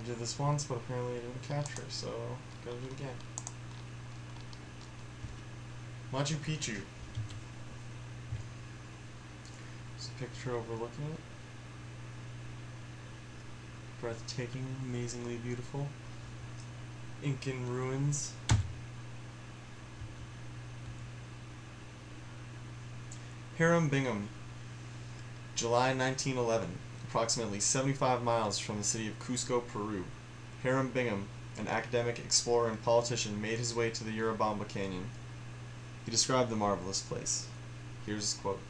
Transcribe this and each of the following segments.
did this once, but apparently I didn't capture, so gotta do it again. Machu Picchu. There's a picture overlooking it. Breathtaking, amazingly beautiful. Incan ruins. Hiram Bingham, July 1911, approximately 75 miles from the city of Cusco, Peru. Hiram Bingham, an academic, explorer, and politician, made his way to the Urubamba Canyon. He described the marvelous place. Here's his quote.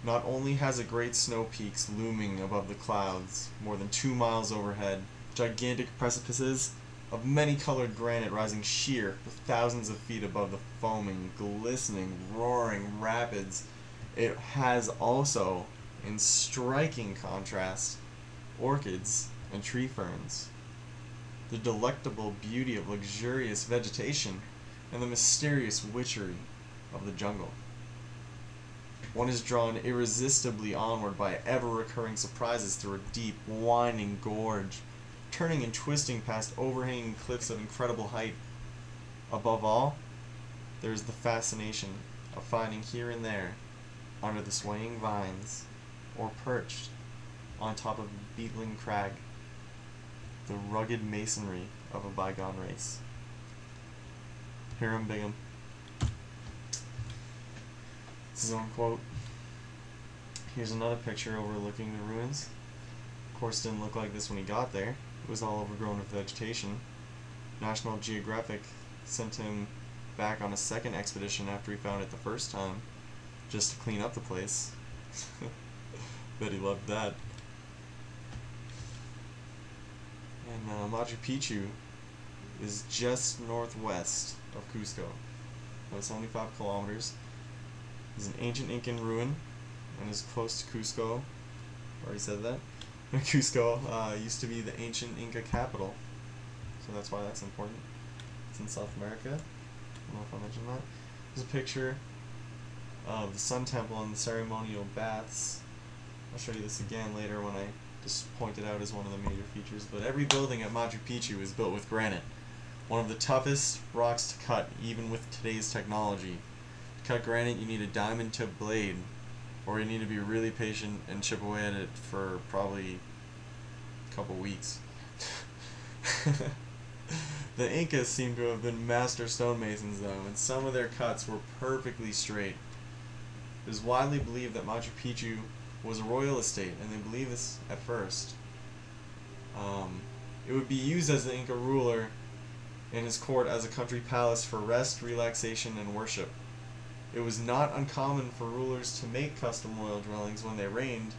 Not only has it great snow peaks looming above the clouds, more than 2 miles overhead, gigantic precipices of many-colored granite rising sheer with thousands of feet above the foaming, glistening, roaring rapids, it has also, in striking contrast, orchids and tree ferns, the delectable beauty of luxurious vegetation, and the mysterious witchery of the jungle. One is drawn irresistibly onward by ever-recurring surprises through a deep, winding gorge, turning and twisting past overhanging cliffs of incredible height. Above all, there is the fascination of finding here and there, under the swaying vines, or perched on top of a beetling crag, the rugged masonry of a bygone race. Hiram Bingham. This is his own quote. Here's another picture overlooking the ruins. Of course, it didn't look like this when he got there. It was all overgrown with vegetation. National Geographic sent him back on a second expedition after he found it the first time, just to clean up the place. Bet he loved that. And Machu Picchu is just northwest of Cusco, about 75 kilometers. It's an ancient Incan ruin and is close to Cusco. Already said that. Cusco used to be the ancient Inca capital, so that's why that's important. It's in South America. I don't know if I mentioned that. There's a picture of the Sun Temple and the ceremonial baths. I'll show you this again later when I just point it out as one of the major features. But every building at Machu Picchu is built with granite, one of the toughest rocks to cut, even with today's technology. To cut granite, you need a diamond-tipped blade, or you need to be really patient and chip away at it for probably a couple weeks. The Incas seem to have been master stonemasons, though, and some of their cuts were perfectly straight. It is widely believed that Machu Picchu was a royal estate, and they believe this at first. It would be used as the Inca ruler in his court as a country palace for rest, relaxation, and worship. It was not uncommon for rulers to make custom royal dwellings when they reigned.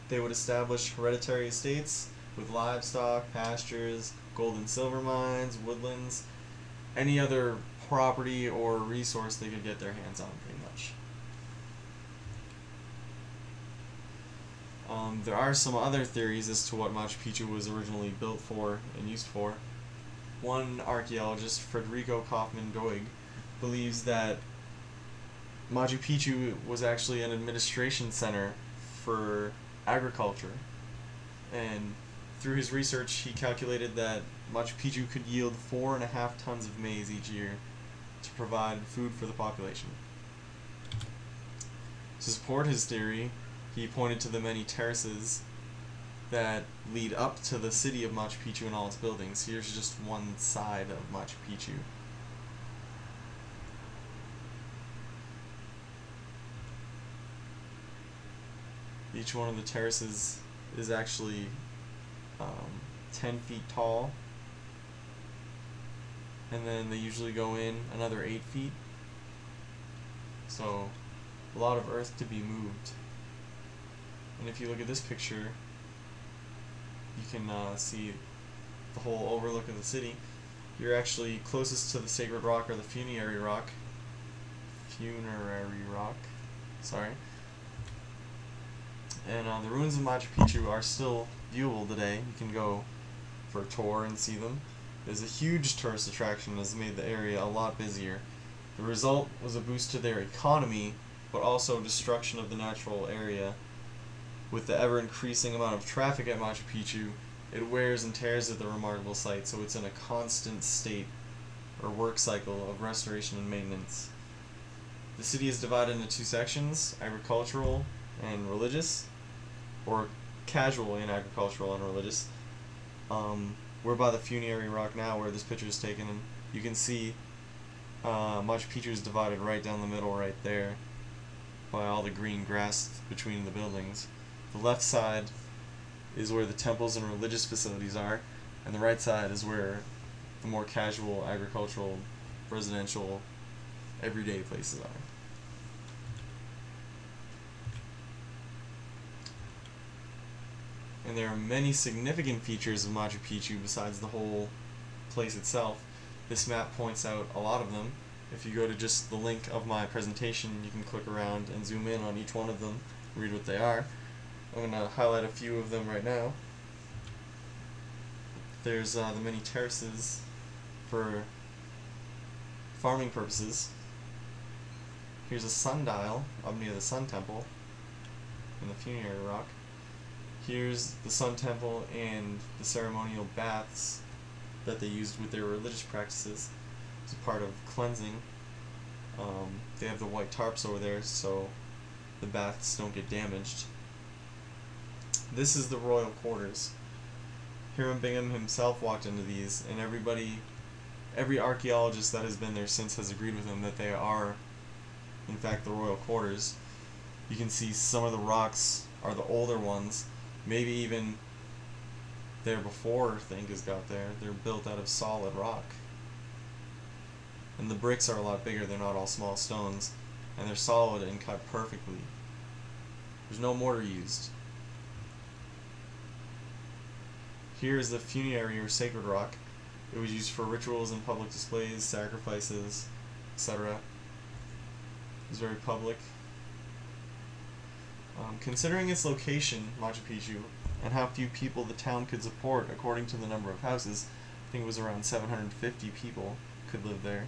They would establish hereditary estates with livestock, pastures, gold and silver mines, woodlands, any other property or resource they could get their hands on, pretty much. There are some other theories as to what Machu Picchu was originally built for and used for. One archaeologist, Federico Kaufmann Doig, believes that Machu Picchu was actually an administration center for agriculture, and through his research he calculated that Machu Picchu could yield 4.5 tons of maize each year to provide food for the population. To support his theory, he pointed to the many terraces that lead up to the city of Machu Picchu and all its buildings. Here's just one side of Machu Picchu. Each one of the terraces is actually 10 feet tall, and then they usually go in another 8 feet, so a lot of earth to be moved. And if you look at this picture, you can see the whole overlook of the city. You're actually closest to the sacred rock, or the funerary rock. Sorry. And the ruins of Machu Picchu are still viewable today. You can go for a tour and see them. There's a huge tourist attraction that has made the area a lot busier. The result was a boost to their economy, but also destruction of the natural area. With the ever-increasing amount of traffic at Machu Picchu, It wears and tears at the remarkable site, so it's in a constant state or work cycle of restoration and maintenance. The city is divided into two sections, agricultural and religious, or casual and agricultural and religious. We're by the funerary rock now where this picture is taken, and you can see Machu Picchu is divided right down the middle right there by all the green grass between the buildings. The left side is where the temples and religious facilities are, and the right side is where the more casual, agricultural, residential, everyday places are. And there are many significant features of Machu Picchu besides the whole place itself. This map points out a lot of them. If you go to just the link of my presentation, you can click around and zoom in on each one of them, read what they are. I'm going to highlight a few of them right now. There's the many terraces for farming purposes. Here's a sundial up near the Sun Temple in the funerary rock. Here's the Sun Temple and the ceremonial baths that they used with their religious practices as a part of cleansing. They have the white tarps over there so the baths don't get damaged. This is the royal quarters. Hiram Bingham himself walked into these, and every archaeologist that has been there since has agreed with him that they are, in fact, the royal quarters. You can see some of the rocks are the older ones, maybe even there before the Incas got there. They're built out of solid rock. And the bricks are a lot bigger, they're not all small stones, and they're solid and cut perfectly. There's no mortar used. Here is the funerary or sacred rock. It was used for rituals and public displays, sacrifices, etc. It was very public. Considering its location, Machu Picchu, and how few people the town could support according to the number of houses, I think it was around 750 people could live there,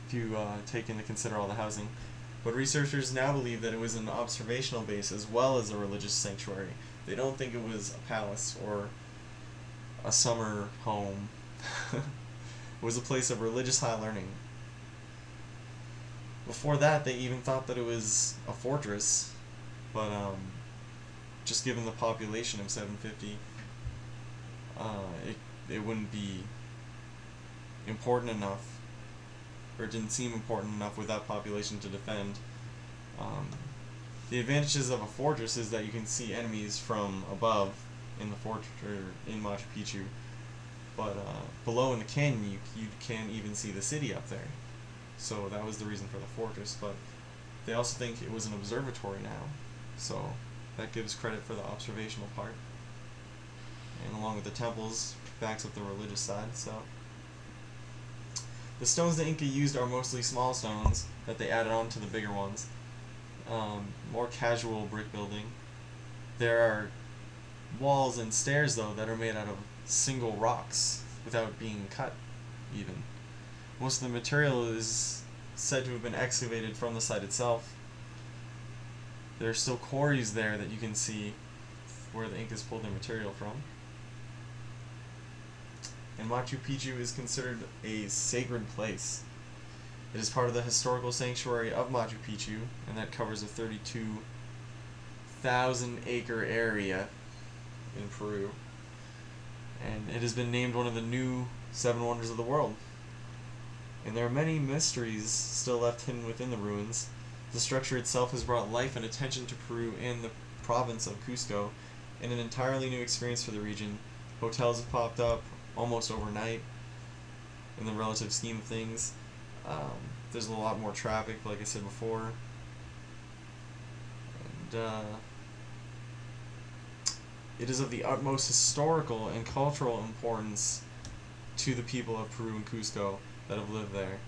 if you take into consider all the housing. But researchers now believe that it was an observational base as well as a religious sanctuary. They don't think it was a palace or a summer home. It was a place of religious high learning. Before that, they even thought that it was a fortress, but just given the population of 750, it wouldn't be important enough, or it didn't seem important enough with that population to defend. The advantages of a fortress is that you can see enemies from above in the fortress or in Machu Picchu, but below in the canyon you can't even see the city up there. So that was the reason for the fortress. But they also think it was an observatory now, so that gives credit for the observational part. And along with the temples, backs up the religious side. So the stones the Inca used are mostly small stones that they added on to the bigger ones. More casual brick building. There are walls and stairs though that are made out of single rocks without being cut even. Most of the material is said to have been excavated from the site itself. There are still quarries there that you can see where the Incas pulled their material from. And Machu Picchu is considered a sacred place. It is part of the historical sanctuary of Machu Picchu, and that covers a 32,000-acre area in Peru. And it has been named one of the new 7 wonders of the world. And there are many mysteries still left hidden within the ruins. The structure itself has brought life and attention to Peru and the province of Cusco, and an entirely new experience for the region. Hotels have popped up almost overnight in the relative scheme of things. There's a lot more traffic, like I said before. And it is of the utmost historical and cultural importance to the people of Peru and Cusco that have lived there.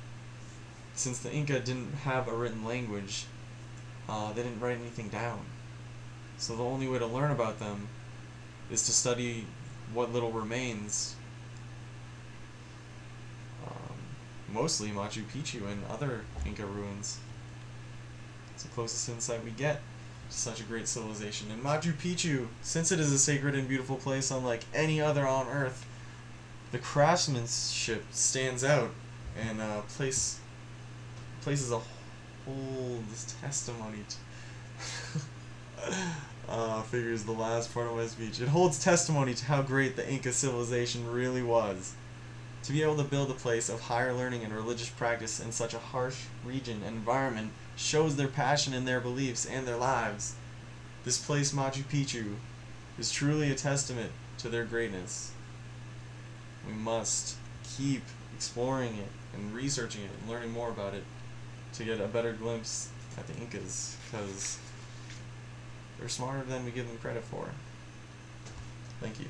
Since the Inca didn't have a written language, they didn't write anything down. So the only way to learn about them is to study what little remains. Mostly Machu Picchu and other Inca ruins. It's the closest insight we get. such a great civilization. And Machu Picchu, since it is a sacred and beautiful place unlike any other on Earth, the craftsmanship stands out and places a whole testimony figures the last part of my speech. It holds testimony to how great the Inca civilization really was. To be able to build a place of higher learning and religious practice in such a harsh region and environment shows their passion in their beliefs and their lives. This place, Machu Picchu, is truly a testament to their greatness. We must keep exploring it and researching it and learning more about it to get a better glimpse at the Incas, because they're smarter than we give them credit for. Thank you.